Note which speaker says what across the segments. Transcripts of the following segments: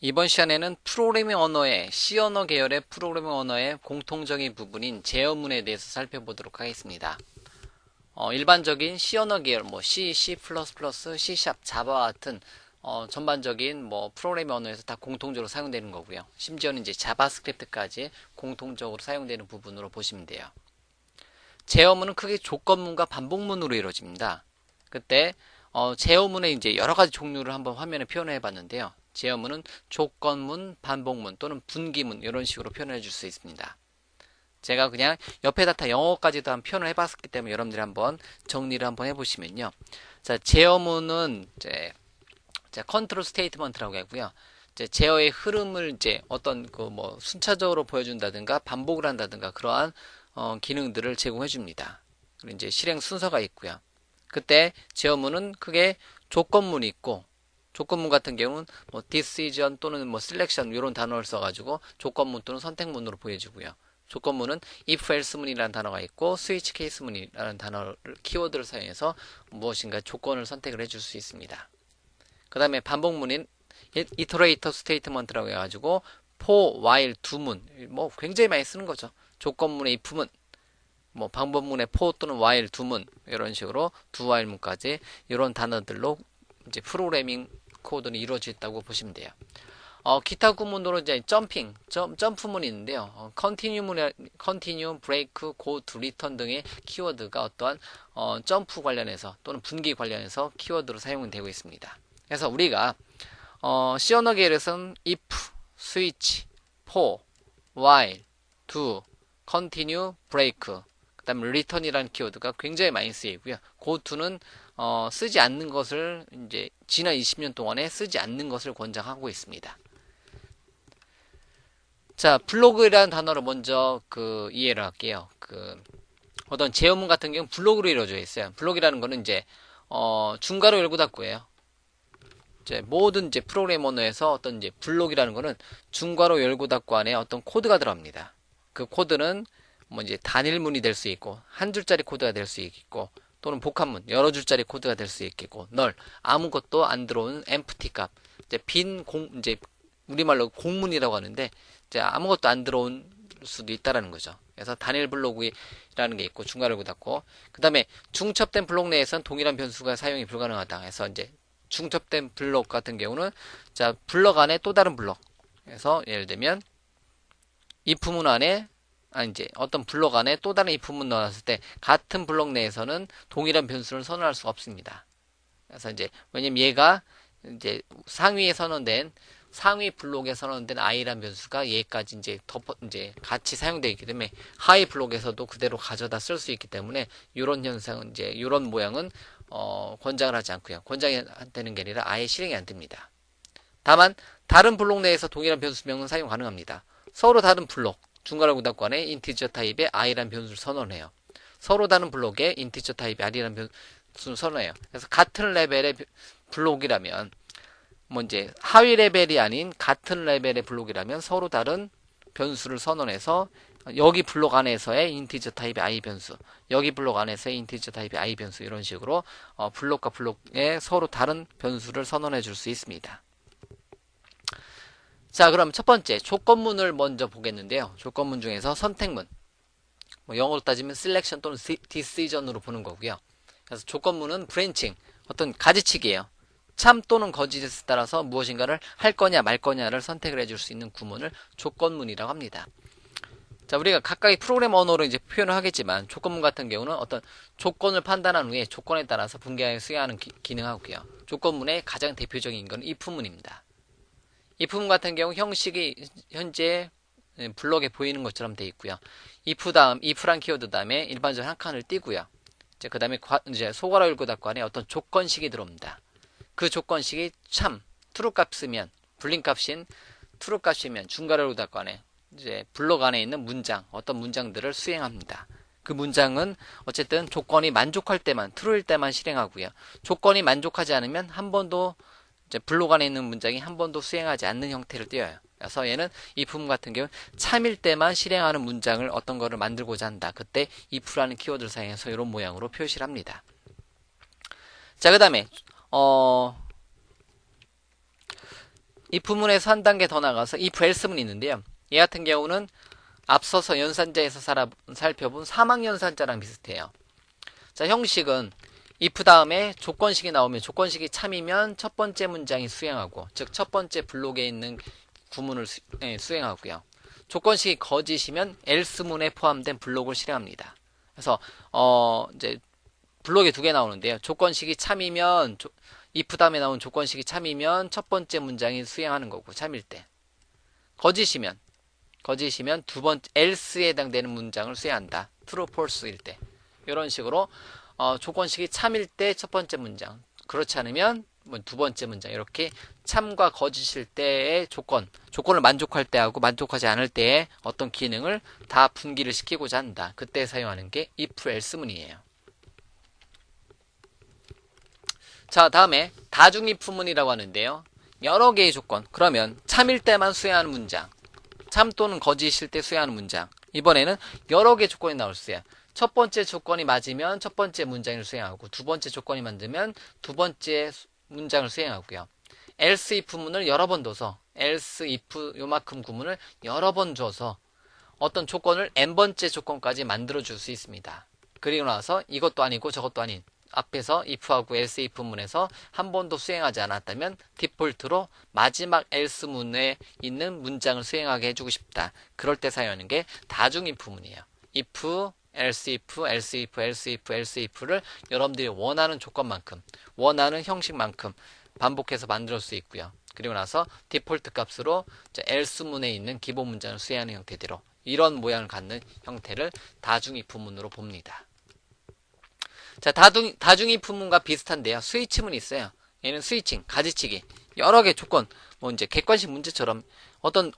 Speaker 1: 이번 시간에는 프로그래밍 언어의 C 언어 계열의 프로그래밍 언어의 공통적인 부분인 제어문에 대해서 살펴보도록 하겠습니다. 일반적인 C 언어 계열, C, C++, C#, 자바와 같은 전반적인 프로그래밍 언어에서 다 공통적으로 사용되는 거고요. 심지어는 이제 자바스크립트까지 공통적으로 사용되는 부분으로 보시면 돼요. 제어문은 크게 조건문과 반복문으로 이루어집니다. 그때 제어문의 이제 여러 가지 종류를 한번 화면에 표현해 봤는데요. 제어문은 조건문, 반복문 또는 분기문 이런 식으로 표현해 줄 수 있습니다. 제가 그냥 옆에다 다 영어까지도 한번 표현을 해봤기 때문에 여러분들이 한번 정리를 한번 해보시면요. 자, 제어문은 이제 컨트롤 스테이트먼트라고 하고요. 이제 제어의 흐름을 이제 어떤 순차적으로 보여준다든가 반복을 한다든가 그러한 기능들을 제공해 줍니다. 그리고 이제 실행 순서가 있고요. 그때 제어문은 크게 조건문이 있고 조건문 같은 경우는 decision 또는 selection 이런 단어를 써가지고 조건문 또는 선택문으로 보여주고요. 조건문은 if else문이라는 단어가 있고 switch case문이라는 단어를 키워드를 사용해서 무엇인가 조건을 선택을 해줄 수 있습니다. 그 다음에 반복문인 iterator statement라고 해가지고 for, while, do문 굉장히 많이 쓰는 거죠. 조건문의 if문 방법문의 for 또는 while, do문 이런 식으로 do, while문까지 이런 단어들로 이제 프로그래밍 코드는 이루어져 있다고 보시면 돼요. 기타 구문으로 이제 점프문이 있는데요. continue, break, go, to, return 등의 키워드가 어떠한 점프 관련해서 또는 분기 관련해서 키워드로 사용되고 있습니다. 그래서 우리가 C 언어 계열에서는 if, switch, for, while, do, continue, break, 그 다음에 return이라는 키워드가 굉장히 많이 쓰이고요. go to는 쓰지 않는 것을 이제 지난 20년 동안에 쓰지 않는 것을 권장하고 있습니다. 자, 블로그라는 단어를 먼저 이해를 할게요. 어떤 제어문 같은 경우는 블록으로 이루어져 있어요. 블록이라는 거는 이제 중괄호 열고 닫고예요. 이제 모든 이제 프로그래머 언어에서 어떤 이제 블록이라는 거는 중괄호 열고 닫고 안에 어떤 코드가 들어갑니다. 그 코드는 이제 단일문이 될 수 있고 한 줄짜리 코드가 될 수 있고 또는 복합문 여러 줄짜리 코드가 될 수 있겠고 널 아무것도 안 들어오는 empty 값 이제 이제 우리말로 공문이라고 하는데 이제 아무것도 안 들어온 수도 있다라는 거죠. 그래서 단일 블록이라는 게 있고 중괄호 열고 닫고 그 다음에 중첩된 블록 내에서는 동일한 변수가 사용이 불가능하다. 해서 이제 중첩된 블록 같은 경우는 자 블록 안에 또 다른 블록 그래서 예를 들면 if문 안에 이제 어떤 블록 안에 또 다른 if문 넣었을 때 같은 블록 내에서는 동일한 변수를 선언할 수가 없습니다. 그래서 이제 왜냐면 얘가 이제 상위에 선언된 상위 블록에 선언된 i란 변수가 얘까지 이제 같이 사용되어 있기 때문에 하위 블록에서도 그대로 가져다 쓸 수 있기 때문에 이런 현상은 이제 이런 모양은 권장을 하지 않고요. 권장이 되는 게 아니라 아예 실행이 안 됩니다. 다만 다른 블록 내에서 동일한 변수명은 사용 가능합니다. 서로 다른 블록 중괄호 구닫관에 인티저 타입의 i란 변수를 선언해요. 서로 다른 블록에 인티저 타입의 r이라는 변수를 선언해요. 그래서 같은 레벨의 블록이라면 이제 하위 레벨이 아닌 같은 레벨의 블록이라면 서로 다른 변수를 선언해서 여기 블록 안에서의 인티저 타입의 i 변수 여기 블록 안에서의 인티저 타입의 i 변수 이런 식으로 블록과 블록에 서로 다른 변수를 선언해 줄 수 있습니다. 자, 그럼 첫 번째 조건문을 먼저 보겠는데요. 조건문 중에서 선택문 영어로 따지면 selection 또는 decision으로 보는 거고요. 그래서 조건문은 branching 어떤 가지치기예요. 참 또는 거짓에 따라서 무엇인가를 할 거냐 말 거냐를 선택을 해줄 수 있는 구문을 조건문이라고 합니다. 자, 우리가 각각의 프로그램 언어로 이제 표현을 하겠지만 조건문 같은 경우는 어떤 조건을 판단한 후에 조건에 따라서 분개하여 수행하는 기능하고요. 조건문의 가장 대표적인 건 if문입니다. if문 같은 경우 형식이 현재 블록에 보이는 것처럼 되어 있고요. if란 키워드 다음에 일반적으로 한 칸을 띄고요. 그 다음에 이제 소괄호 열고 닫고 안에 어떤 조건식이 들어옵니다. 그 조건식이 참 true 값이면 불린 값인 true 값이면 중괄호 열고 닫고 안에 이제 블록 안에 있는 문장 어떤 문장들을 수행합니다. 그 문장은 어쨌든 조건이 만족할 때만 true일 때만 실행하고요. 조건이 만족하지 않으면 한 번도 이제 블록 안에 있는 문장이 한 번도 수행하지 않는 형태를 띄어요. 그래서 얘는 if 같은 경우는 참일 때만 실행하는 문장을 어떤 거를 만들고자 한다. 그때 if라는 키워드를 사용해서 이런 모양으로 표시를 합니다. 자, 그 다음에 if문에서 한 단계 더 나가서 if else문이 있는데요. 얘 같은 경우는 앞서서 연산자에서 살펴본 사망연산자랑 비슷해요. 자, 형식은 if 다음에 조건식이 나오면 조건식이 참이면 첫 번째 문장이 수행하고, 즉 첫 번째 블록에 있는 구문을 수행하고요. 조건식이 거짓이면 else문에 포함된 블록을 실행합니다. 그래서 이제 블록에 두 개 나오는데요. 조건식이 참이면 if 다음에 나온 조건식이 참이면 첫 번째 문장이 수행하는 거고, 참일 때. 거짓이면 두 번째 else에 해당되는 문장을 수행한다. true, false일 때. 이런 식으로 조건식이 참일 때 첫 번째 문장, 그렇지 않으면 두 번째 문장, 이렇게 참과 거짓일 때의 조건을 만족할 때하고 만족하지 않을 때의 어떤 기능을 다 분기를 시키고자 한다. 그때 사용하는 게 if else문이에요. 자, 다음에 다중 if문이라고 하는데요. 여러 개의 조건, 그러면 참일 때만 수행하는 문장, 참 또는 거짓일 때 수행하는 문장, 이번에는 여러 개의 조건이 나올 수 있어요. 첫 번째 조건이 맞으면 첫 번째 문장을 수행하고, 두 번째 조건이 맞으면 두 번째 문장을 수행하고요. else if문을 여러 번 둬서, else if 요만큼 구문을 여러 번 줘서 어떤 조건을 n번째 조건까지 만들어 줄 수 있습니다. 그리고 나서 이것도 아니고 저것도 아닌, 앞에서 if하고 else if문에서 한 번도 수행하지 않았다면 디폴트로 마지막 else문에 있는 문장을 수행하게 해주고 싶다. 그럴 때 사용하는 게 다중 if문이에요. if, else if, else if, else if, else if를 여러분들이 원하는 조건만큼, 원하는 형식만큼 반복해서 만들 수 있고요. 그리고 나서 디폴트 값으로 else문에 있는 기본 문장을 수행하는 형태대로 이런 모양을 갖는 형태를 다중 if문으로 봅니다. 자, 다중 if문과 비슷한데요. 스위치문이 있어요. 얘는 스위칭, 가지치기, 여러 개 조건, 이제 객관식 문제처럼 어떤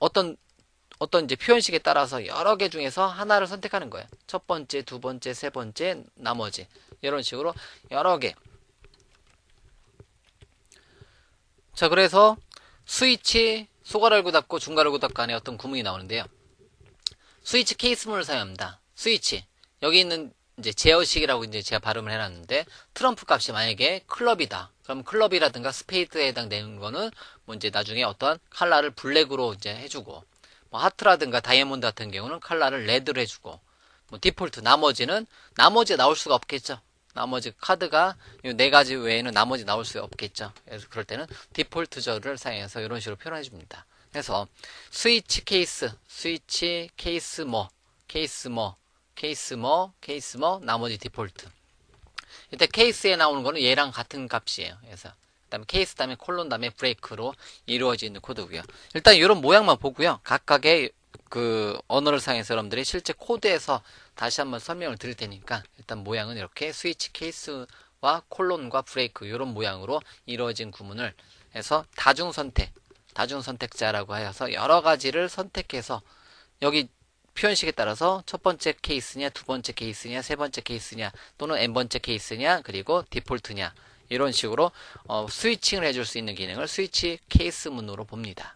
Speaker 1: 이제 표현식에 따라서 여러 개 중에서 하나를 선택하는 거예요. 첫 번째, 두 번째, 세 번째, 나머지. 이런 식으로 여러 개. 자, 그래서 스위치, 소괄 열고 닫고 중괄 열고 닫고 안에 어떤 구문이 나오는데요. 스위치 케이스문을 사용합니다. 스위치. 여기 있는 이제 제어식이라고 이제 제가 발음을 해놨는데, 트럼프 값이 만약에 클럽이다. 그럼 클럽이라든가 스페이드에 해당되는 거는 이제 나중에 어떤 컬러를 블랙으로 이제 해주고, 하트라든가 다이아몬드 같은 경우는 컬러를 레드로 해주고, 디폴트 나머지 나올 수가 없겠죠. 나머지 카드가 이 네 가지 외에는 나머지 나올 수 없겠죠. 그래서 그럴 때는 디폴트절을 사용해서 이런 식으로 표현해 줍니다. 그래서 스위치 케이스 나머지 디폴트. 이때 케이스에 나오는 거는 얘랑 같은 값이에요. 그래서 그다음에 케이스 다음에 콜론 다음에 브레이크로 이루어지는 코드고요. 일단 이런 모양만 보고요. 각각의 그 언어를 사용해서 여러분들이 실제 코드에서 다시 한번 설명을 드릴 테니까, 일단 모양은 이렇게 스위치 케이스와 콜론과 브레이크 이런 모양으로 이루어진 구문을 해서 다중 선택자라고 하여서 여러 가지를 선택해서 여기 표현식에 따라서 첫 번째 케이스냐, 두 번째 케이스냐, 세 번째 케이스냐, 또는 n번째 케이스냐, 그리고 디폴트냐, 이런 식으로 스위칭을 해줄 수 있는 기능을 스위치 케이스문으로 봅니다.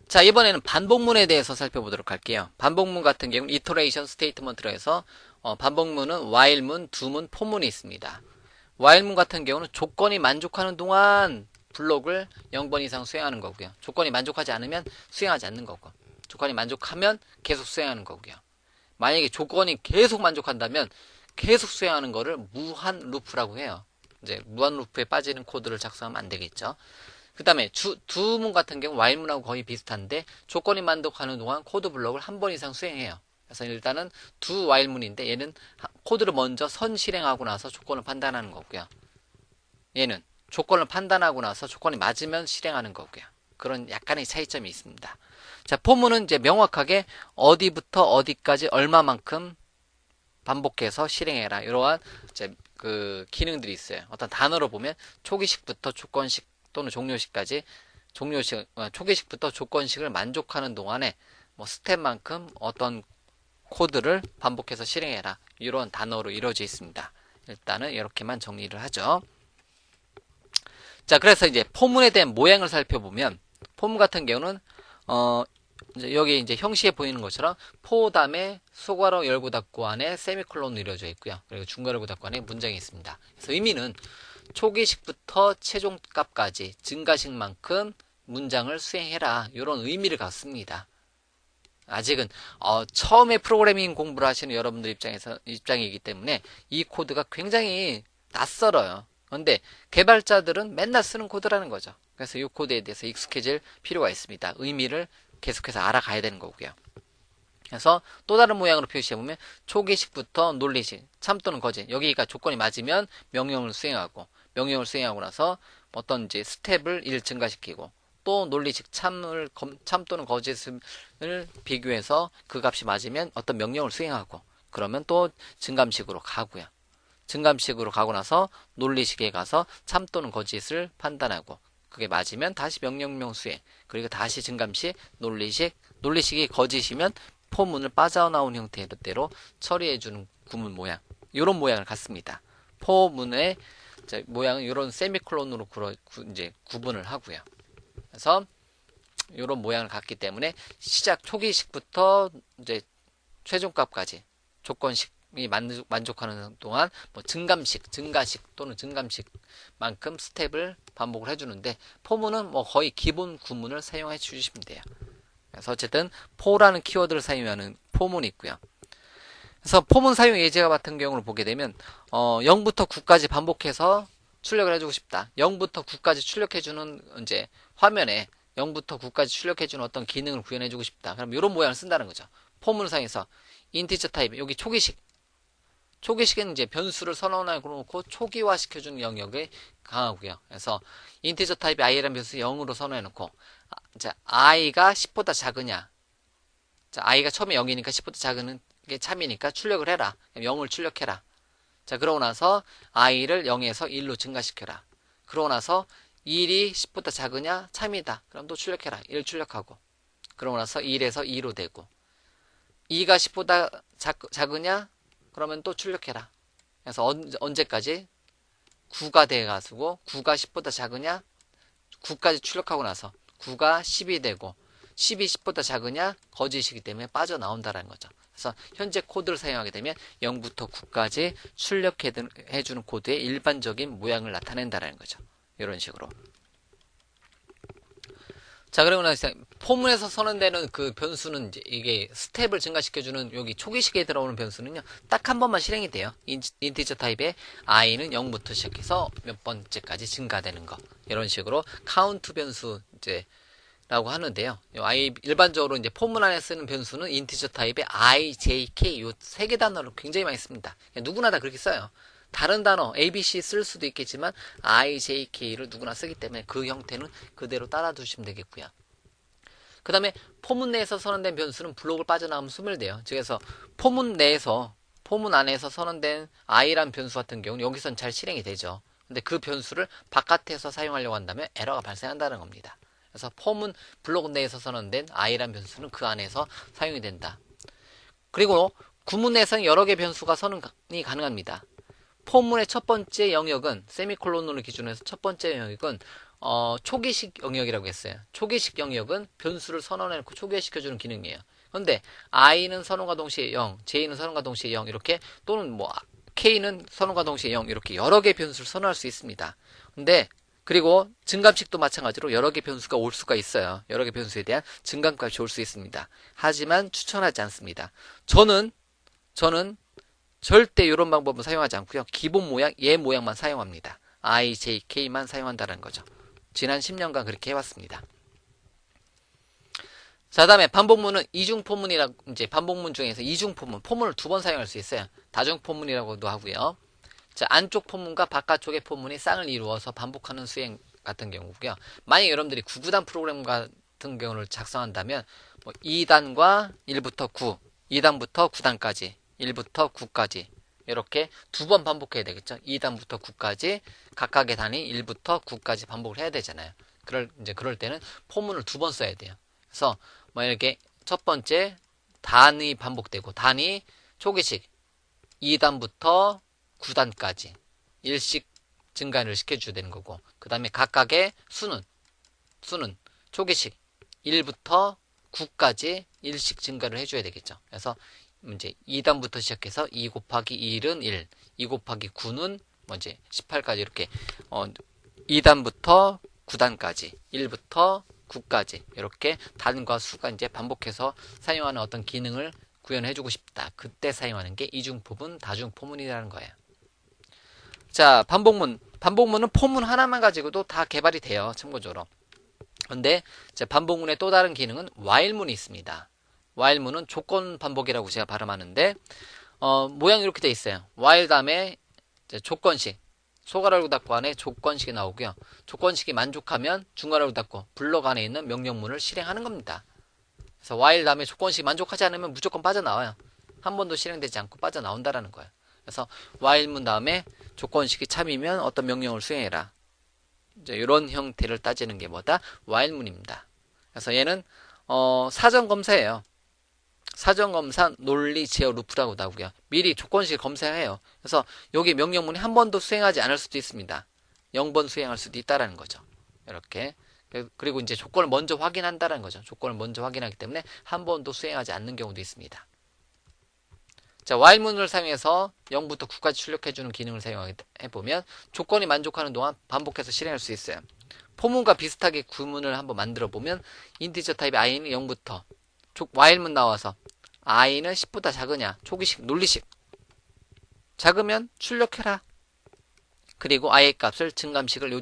Speaker 1: 자, 이번에는 반복문에 대해서 살펴보도록 할게요. 반복문 같은 경우는 이터레이션 스테이트먼트로 해서 반복문은 while문, do문, for문이 있습니다. while문 같은 경우는 조건이 만족하는 동안 블록을 0번 이상 수행하는 거고요. 조건이 만족하지 않으면 수행하지 않는 거고, 조건이 만족하면 계속 수행하는 거고요. 만약에 조건이 계속 만족한다면 계속 수행하는 거를 무한 루프라고 해요. 이제 무한 루프에 빠지는 코드를 작성하면 안 되겠죠. 그 다음에 두문 같은 경우 while문하고 거의 비슷한데 조건이 만족하는 동안 코드 블록을 한 번 이상 수행해요. 그래서 일단은 두 while문인데 얘는 코드를 먼저 선 실행하고 나서 조건을 판단하는 거고요. 얘는 조건을 판단하고 나서 조건이 맞으면 실행하는 거고요. 그런 약간의 차이점이 있습니다. 자, for문은 이제 명확하게 어디부터 어디까지 얼마만큼 반복해서 실행해라. 이러한 이제 그 기능들이 있어요. 어떤 단어로 보면 초기식부터 조건식 또는 종료식까지, 초기식부터 조건식을 만족하는 동안에 스텝만큼 어떤 코드를 반복해서 실행해라. 이런 단어로 이루어져 있습니다. 일단은 이렇게만 정리를 하죠. 자, 그래서 이제 포문에 대한 모양을 살펴보면, 포문 같은 경우는 여기 이제 형식에 보이는 것처럼 포 다음에 소괄호 열고 닫고 안에 세미콜론으로 이루어져 있고요. 그리고 중괄호 열고 닫고 안에 문장이 있습니다. 그래서 의미는 초기식부터 최종값까지 증가식만큼 문장을 수행해라. 이런 의미를 갖습니다. 아직은 처음에 프로그래밍 공부를 하시는 여러분들 입장이기 때문에 이 코드가 굉장히 낯설어요. 그런데 개발자들은 맨날 쓰는 코드라는 거죠. 그래서 이 코드에 대해서 익숙해질 필요가 있습니다. 의미를 계속해서 알아가야 되는 거고요. 그래서 또 다른 모양으로 표시해보면 초기식부터 논리식, 참 또는 거짓. 여기가 조건이 맞으면 명령을 수행하고, 명령을 수행하고 나서 어떤 이제 스텝을 1 증가시키고, 또 논리식 참 또는 거짓을 비교해서 그 값이 맞으면 어떤 명령을 수행하고, 그러면 또 증감식으로 가고요. 증감식으로 가고 나서 논리식에 가서 참 또는 거짓을 판단하고, 그게 맞으면 다시 명령명 수행, 그리고 다시 증감식, 논리식이 거짓이면 포문을 빠져나온 형태대로 처리해주는 구문 모양, 이런 모양을 갖습니다. 포문의 모양은 이런 세미콜론으로 이제 구분을 하고요. 그래서 이런 모양을 갖기 때문에 시작 초기식부터 이제 최종값까지 조건식이 만족하는 동안 뭐 증가식 또는 증감식만큼 스텝을 반복을 해주는데, 포문은 뭐 거의 기본 구문을 사용해 주시면 돼요. 그래서 어쨌든 포라는 키워드를 사용하는 포문이 있고요. 그래서 포문 사용 예제 같은 경우를 보게 되면 0부터 9까지 반복해서 출력을 해주고 싶다. 0부터 9까지 출력해주는 이제 화면에 0부터 9까지 출력해주는 어떤 기능을 구현해주고 싶다. 그럼 이런 모양을 쓴다는 거죠. 포문을 사용해서 인티저 타입, 여기 초기식은 이제 변수를 선언하고 놓고 초기화 시켜주는 영역이 강하고요. 그래서 인티저 타입의 i라는 변수 0으로 선언해 놓고, 자, i가 10보다 작으냐. 자, i가 처음에 0이니까 10보다 작은 게 참이니까 출력을 해라. 0을 출력해라. 자, 그러고 나서 i를 0에서 1로 증가시켜라. 그러고 나서 1이 10보다 작으냐? 참이다. 그럼 또 출력해라. 1 출력하고. 그러고 나서 1에서 2로 되고. 2가 10보다 작으냐? 그러면 또 출력해라. 그래서 언제까지? 9가 돼가지고 9가 10보다 작으냐? 9까지 출력하고 나서 9가 10이 되고 10이 10보다 작으냐? 거짓이기 때문에 빠져나온다는 거죠. 그래서 현재 코드를 사용하게 되면 0부터 9까지 출력해주는 코드의 일반적인 모양을 나타낸다는 거죠. 이런 식으로. 자, 그리고 나서 포문에서 선언되는 그 변수는 이제 이게 스텝을 증가시켜주는 여기 초기식에 들어오는 변수는요, 딱 한 번만 실행이 돼요. 인티저 타입의 i는 0부터 시작해서 몇 번째까지 증가되는 거. 이런 식으로 카운트 변수 이제 라고 하는데요. 일반적으로 이제 포문 안에 쓰는 변수는 인티저 타입의 i, j, k 요 세 개 단어를 굉장히 많이 씁니다. 누구나 다 그렇게 써요. 다른 단어 a, b, c 쓸 수도 있겠지만 i, j, k를 누구나 쓰기 때문에 그 형태는 그대로 따라 두시면 되겠고요. 그 다음에 포문 내에서 선언된 변수는 블록을 빠져나오면 소멸돼요. 그래서 포문 안에서 선언된 i란 변수 같은 경우는 여기선 잘 실행이 되죠. 근데 그 변수를 바깥에서 사용하려고 한다면 에러가 발생한다는 겁니다. 그래서 포문 블록 내에서 선언된 i란 변수는 그 안에서 사용이 된다. 그리고 구문 내에서는 여러 개의 변수가 선언이 가능합니다. 포문의 첫 번째 영역은 세미콜론으로 기준해서 첫 번째 영역은 초기식 영역이라고 했어요. 초기식 영역은 변수를 선언해놓고 초기화시켜주는 기능이에요. 그런데 i는 선언과 동시에 0, j는 선언과 동시에 0 이렇게, 또는 뭐 k는 선언과 동시에 0 이렇게 여러 개의 변수를 선언할 수 있습니다. 근데 그리고 증감식도 마찬가지로 여러 개 변수가 올 수가 있어요. 여러 개 변수에 대한 증감값이 올 수 있습니다. 하지만 추천하지 않습니다. 저는 절대 이런 방법은 사용하지 않고요. 기본 모양, 얘 모양만 사용합니다. i, j, k만 사용한다는 거죠. 지난 10년간 그렇게 해왔습니다. 자, 다음에 반복문은 이중포문이라고, 이제 반복문 중에서 이중포문, 포문을 두 번 사용할 수 있어요. 다중포문이라고도 하고요. 자, 안쪽 포문과 바깥쪽의 포문이 쌍을 이루어서 반복하는 수행 같은 경우고요. 만약 여러분들이 구구단 프로그램 같은 경우를 작성한다면 뭐 2단과 1부터 9, 2단부터 9단까지, 1부터 9까지 이렇게 두 번 반복해야 되겠죠. 2단부터 9까지 각각의 단위 1부터 9까지 반복을 해야 되잖아요. 그럴 때는 포문을 두 번 써야 돼요. 그래서 뭐 이렇게 첫 번째 단위 반복되고, 단위 초기식 2단부터 9단까지 일씩 증가를 시켜줘야 되는 거고, 그 다음에 각각의 수는 초기식 1부터 9까지 일씩 증가를 해줘야 되겠죠. 그래서 이제 2단부터 시작해서 2 곱하기 1은 1, 2 곱하기 9는 뭐지 18까지 이렇게 2단부터 9단까지 1부터 9까지 이렇게 단과 수가 이제 반복해서 사용하는 어떤 기능을 구현해주고 싶다. 그때 사용하는 게 이중포문, 다중포문이라는 거예요. 자, 반복문은 포문 하나만 가지고도 다 개발이 돼요. 참고적으로. 근데 반복문의 또 다른 기능은 while문이 있습니다. while문은 조건 반복이라고 제가 발음하는데 모양이 이렇게 돼 있어요. while 다음에 조건식, 소괄호를 닫고 안에 조건식이 나오고요. 조건식이 만족하면 중괄호를 닫고 블록 안에 있는 명령문을 실행하는 겁니다. 그래서 while 다음에 조건식이 만족하지 않으면 무조건 빠져나와요. 한 번도 실행되지 않고 빠져나온다라는 거예요. 그래서 while문 다음에 조건식이 참이면 어떤 명령을 수행해라. 이제 이런 형태를 따지는 게 뭐다? while문입니다. 그래서 얘는 사전검사예요. 사전검사 논리 제어 루프라고 나오고요. 미리 조건식 검사해요. 그래서 여기 명령문이 한 번도 수행하지 않을 수도 있습니다. 0번 수행할 수도 있다라는 거죠. 이렇게. 그리고 이제 조건을 먼저 확인한다는 거죠. 조건을 먼저 확인하기 때문에 한 번도 수행하지 않는 경우도 있습니다. 자, while문을 사용해서 0부터 9까지 출력해주는 기능을 사용해보면 조건이 만족하는 동안 반복해서 실행할 수 있어요. 포문과 비슷하게 구문을 한번 만들어보면 인티저 타입의 i는 0부터 while문 나와서 i는 10보다 작으냐, 초기식, 논리식. 작으면 출력해라. 그리고 i의 값을 증감식을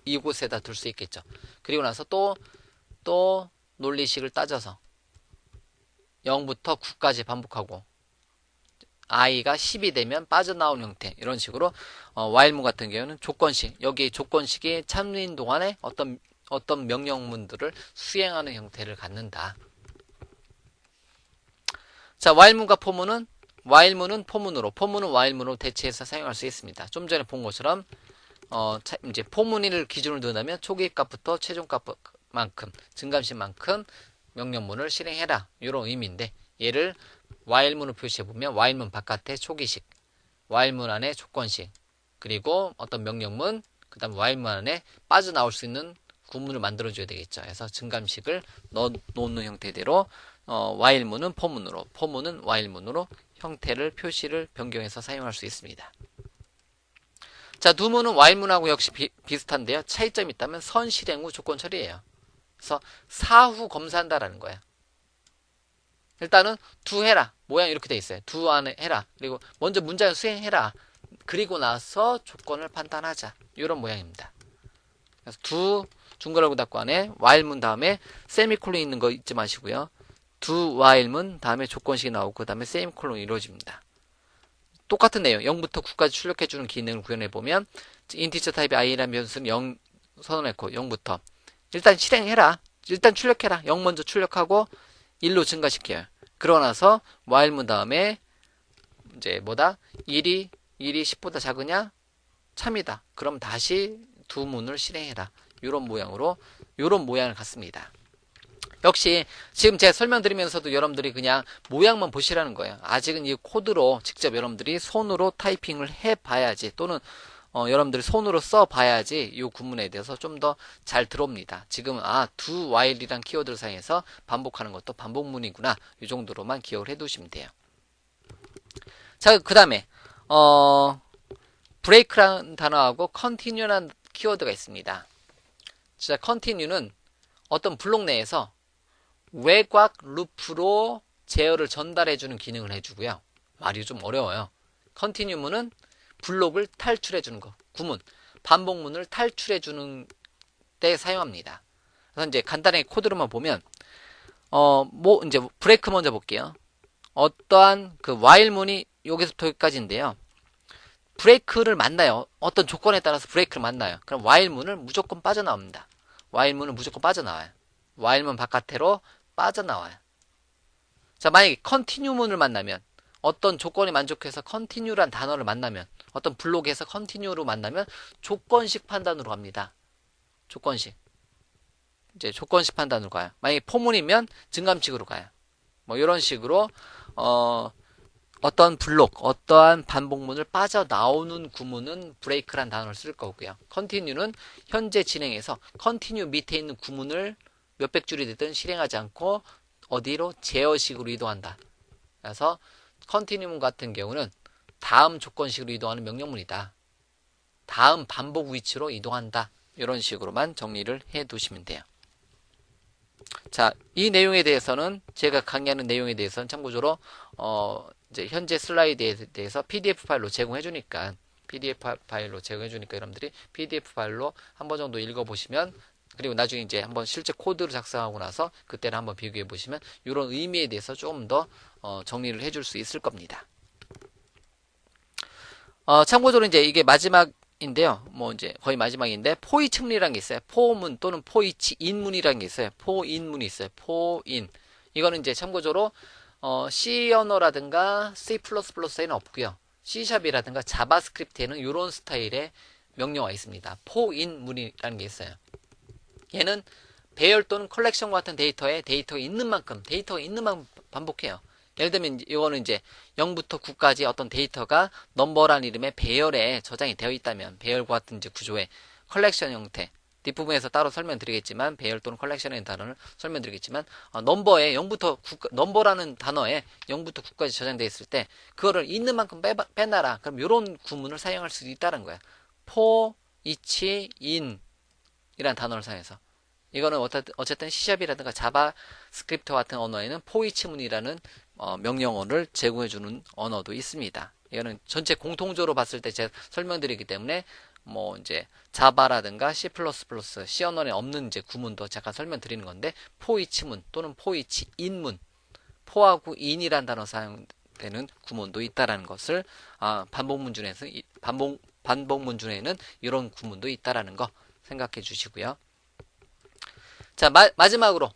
Speaker 1: 이곳에다 둘 수 있겠죠. 그리고 나서 또 논리식을 따져서 0부터 9까지 반복하고 i가 10이 되면 빠져나온 형태. 이런 식으로 while문 같은 경우는 조건식, 여기 조건식이 참인 동안에 어떤 명령문들을 수행하는 형태를 갖는다. 자, while문과 포문은 포문은 while문으로 대체해서 사용할 수 있습니다. 좀 전에 본 것처럼 이제 포문을 기준으로 둔다면 초기 값부터 최종 값만큼 증감식만큼 명령문을 실행해라. 이런 의미인데 얘를 while문으로 표시해보면 while문 바깥에 초기식, while문 안에 조건식, 그리고 어떤 명령문, 그 다음 while문 안에 빠져나올 수 있는 구문을 만들어줘야 되겠죠. 그래서 증감식을 넣는 형태대로 while문은 포문은 while문으로 형태를 표시를 변경해서 사용할 수 있습니다. 자, 두 문은 while문하고 역시 비슷한데요. 차이점이 있다면 선실행 후 조건 처리예요. 그래서 사후 검사한다라는 거예요. 일단은 두 해라. 모양이 이렇게 돼 있어요. 두 안에 해라. 그리고 먼저 문장을 수행해라. 그리고 나서 조건을 판단하자. 이런 모양입니다. 그래서 두 중괄호 닫고 안에 while문 다음에 세미콜론 있는 거 잊지 마시고요. 두 while문 다음에 조건식이 나오고 그 다음에 세미콜론이 이루어집니다. 똑같은 내용 0부터 9까지 출력해주는 기능을 구현해보면 인티저 타입의 i라는 변수는 0 선언했고 0부터 일단 실행해라. 일단 출력해라. 0 먼저 출력하고 1로 증가시켜요. 그러고 나서 while문 다음에 이제 뭐다? 1이 10보다 작으냐? 참이다. 그럼 다시 두 문을 실행해라. 이런 모양을 갖습니다. 역시 지금 제가 설명드리면서도 여러분들이 그냥 모양만 보시라는 거예요. 아직은 이 코드로 직접 여러분들이 손으로 타이핑을 해봐야지, 또는 여러분들이 손으로 써봐야지 이 구문에 대해서 좀 더 잘 들어옵니다. 지금은 do while이란 키워드를 사용해서 반복하는 것도 반복문이구나, 이 정도로만 기억을 해두시면 돼요. 자, 그 다음에 break라는 단어하고 continue라는 키워드가 있습니다. 자, continue는 어떤 블록 내에서 외곽 루프로 제어를 전달해주는 기능을 해주고요. 말이 좀 어려워요. continue문은 블록을 탈출해주는 거, 구문, 반복문을 탈출해주는 때 사용합니다. 그래서 이제 간단하게 코드로만 보면, 이제 브레이크 먼저 볼게요. 어떠한 그 while문이 여기서부터 여기까지인데요. 브레이크를 만나요. 어떤 조건에 따라서 브레이크를 만나요. 그럼 while문을 무조건 빠져나옵니다. while문은 무조건 빠져나와요. while문 바깥으로 빠져나와요. 자, 만약에 continue문을 만나면, 어떤 조건이 만족해서 continue란 단어를 만나면, 어떤 블록에서 continue로 만나면 조건식 판단으로 갑니다. 조건식. 이제 조건식 판단으로 가요. 만약에 포문이면 증감식으로 가요. 뭐 이런 식으로 어떤 블록, 어떠한 반복문을 빠져나오는 구문은 break란 단어를 쓸 거고요. continue는 현재 진행해서 continue 밑에 있는 구문을 몇백 줄이 되든 실행하지 않고 어디로? 제어식으로 이동한다. 그래서 continue문 같은 경우는 다음 조건식으로 이동하는 명령문이다. 다음 반복 위치로 이동한다. 이런 식으로만 정리를 해 두시면 돼요. 자, 이 내용에 대해서는 제가 강의하는 내용에 대해서는 참고적으로 이제 현재 슬라이드에 대해서 PDF 파일로 제공해 주니까 여러분들이 PDF 파일로 한 번 정도 읽어 보시면, 그리고 나중에 이제 한번 실제 코드를 작성하고 나서 그때를 한번 비교해 보시면 이런 의미에 대해서 조금 더 정리를 해줄 수 있을 겁니다. 참고적으로 이제 이게 마지막인데요. 뭐 이제 거의 마지막인데, 포이칭리라는 게 있어요. 포문 또는 포이치 인문이라는 게 있어요. 포인문이 있어요. 포인. 이거는 이제 참고적으로 C 언어라든가 C++에는 없고요. C샵이라든가 자바스크립트에는 이런 스타일의 명령어가 있습니다. 포인문이라는 게 있어요. 얘는 배열 또는 컬렉션 같은 데이터가 있는 만큼 반복해요. 예를 들면 이거는 이제 0부터 9까지 어떤 데이터가 넘버라는 이름의 배열에 저장이 되어 있다면, 배열과 같은 이제 구조의 컬렉션 형태, 뒷부분에서 따로 설명드리겠지만, 배열 또는 컬렉션이라는 단어를 설명드리겠지만, 넘버에 0부터 9, 넘버라는 단어에 0부터 9까지 저장되어 있을 때 그거를 있는 만큼 빼놔라. 그럼 이런 구문을 사용할 수도 있다는 거야. for, each, in 이란 단어를 사용해서. 이거는 어쨌든 C샵이라든가 자바스크립트 같은 언어에는 포이치문이라는 명령어를 제공해주는 언어도 있습니다. 이거는 전체 공통적으로 봤을 때 제가 설명드리기 때문에 뭐 이제 자바라든가 C++, C 언어에 없는 이제 구문도 잠깐 설명드리는 건데, 포이치문 또는 포이치인문, 포하고 인이란 단어 사용되는 구문도 있다라는 것을 반복문중에는 이런 구문도 있다라는 거 생각해 주시고요. 자, 마지막으로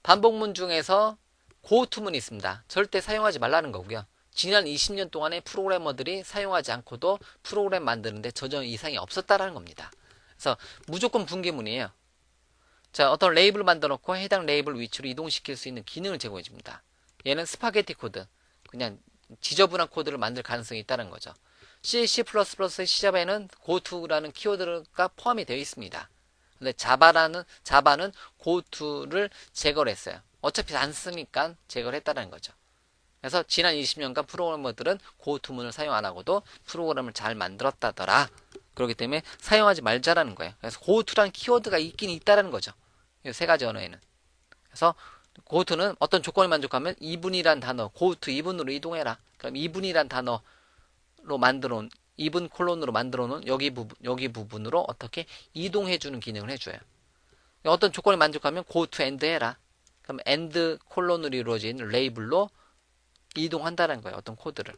Speaker 1: 반복문 중에서 고투문이 있습니다. 절대 사용하지 말라는 거고요. 지난 20년 동안에 프로그래머들이 사용하지 않고도 프로그램 만드는데 전혀 이상이 없었다라는 겁니다. 그래서 무조건 분기문이에요. 자, 어떤 레이블을 만들어 놓고 해당 레이블 위치로 이동시킬 수 있는 기능을 제공해 줍니다. 얘는 스파게티 코드, 그냥 지저분한 코드를 만들 가능성이 있다는 거죠. C++, C샵에는 고투라는 키워드가 포함이 되어 있습니다. 근데 자바는 고투를 제거를 했어요. 어차피 안 쓰니까 제거를 했다는 거죠. 그래서 지난 20년간 프로그래머들은 고투문을 사용 안 하고도 프로그램을 잘 만들었다더라. 그렇기 때문에 사용하지 말자라는 거예요. 그래서 고투라는 키워드가 있긴 있다라는 거죠. 이 세 가지 언어에는. 그래서 고투는 어떤 조건을 만족하면 이분이란 단어, 고투 이분으로 이동해라. 그럼 이분이란 단어로 만들어 놓은, 이분 콜론으로 만들어 놓은 여기 부분으로 어떻게 이동해주는 기능을 해줘요. 어떤 조건을 만족하면 go to end 해라. 그럼 end 콜론으로 이루어진 레이블로 이동한다는 거예요. 어떤 코드를.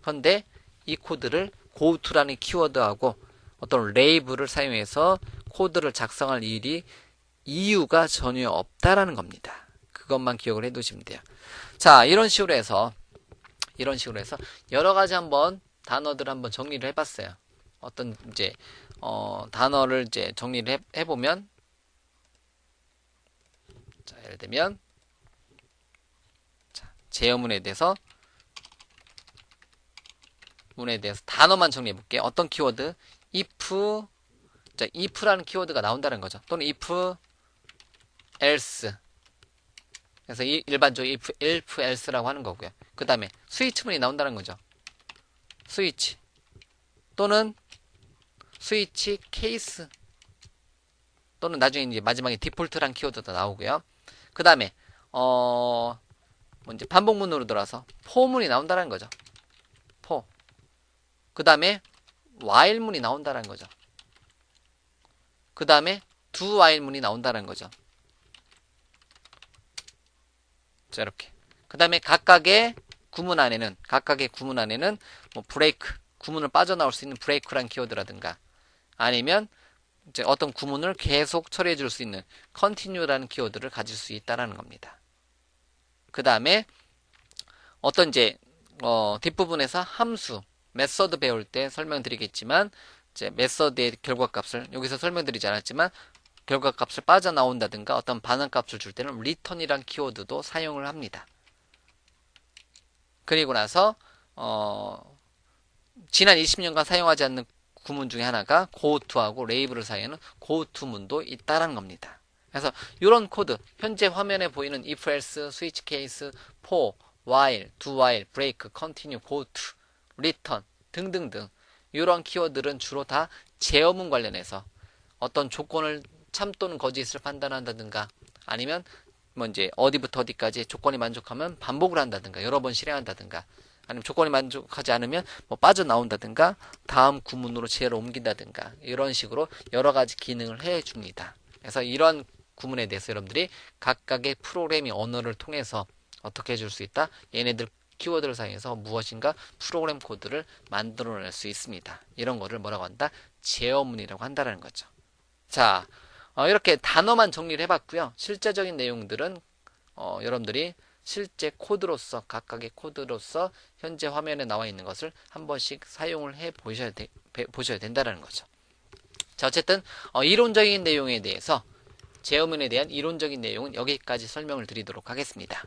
Speaker 1: 그런데 이 코드를 go to라는 키워드하고 어떤 레이블을 사용해서 코드를 작성할 이유가 전혀 없다라는 겁니다. 그것만 기억을 해두시면 돼요. 자, 이런 식으로 해서 여러 가지 한번 단어들 한번 정리를 해봤어요. 어떤 이제 단어를 이제 정리를 해보면, 자, 예를 들면 자, 제어문에 대해서 단어만 정리해 볼게요. 어떤 키워드? if, 자, if라는 키워드가 나온다는 거죠. 또는 if else. 그래서 일반적으로 if else라고 하는 거고요. 그 다음에 스위치문이 나온다는 거죠. 스위치 또는 스위치 케이스, 또는 나중에 이제 마지막에 디폴트란 키워드도 나오고요. 그 다음에 이제 반복문으로 들어와서 포문이 나온다는 거죠. 포. 그 다음에 while문이 나온다는 거죠. 그 다음에 do while문이 나온다는 거죠. 자, 이렇게. 그 다음에 각각의 구문 안에는 뭐 브레이크, 구문을 빠져나올 수 있는 브레이크란 키워드라든가, 아니면 이제 어떤 구문을 계속 처리해 줄 수 있는 continue라는 키워드를 가질 수 있다라는 겁니다. 그 다음에 어떤 이제 뒷부분에서 함수, 메서드 배울 때 설명드리겠지만, 이제 메서드의 결과값을 여기서 설명드리지 않았지만 결과값을 빠져나온다든가 어떤 반응값을 줄 때는 return이란 키워드도 사용을 합니다. 그리고 나서 지난 20년간 사용하지 않는 구문 중에 하나가 goTo하고 레이블을 사용하는 goTo문도 있다는 겁니다. 그래서 이런 코드, 현재 화면에 보이는 if, else, switch case, for, while, do while, break, continue, goTo, return 등등등, 이런 키워드들은 주로 다 제어문 관련해서 어떤 조건을 참 또는 거짓을 판단한다든가 아니면 뭐 이제 어디부터 어디까지 조건이 만족하면 반복을 한다든가 여러 번 실행한다든가 아니면 조건이 만족하지 않으면 뭐 빠져나온다든가 다음 구문으로 제어를 옮긴다든가 이런 식으로 여러 가지 기능을 해줍니다. 그래서 이런 구문에 대해서 여러분들이 각각의 프로그래밍 언어를 통해서 어떻게 해줄 수 있다? 얘네들 키워드를 사용해서 무엇인가 프로그램 코드를 만들어낼 수 있습니다. 이런 거를 뭐라고 한다? 제어문이라고 한다는 거죠. 자, 이렇게 단어만 정리를 해봤고요. 실제적인 내용들은 여러분들이 실제 코드로서 각각의 코드로서 현재 화면에 나와 있는 것을 한 번씩 사용을 해 보셔야 된다는 거죠. 자, 어쨌든 이론적인 내용에 대해서 제어문에 대한 이론적인 내용은 여기까지 설명을 드리도록 하겠습니다.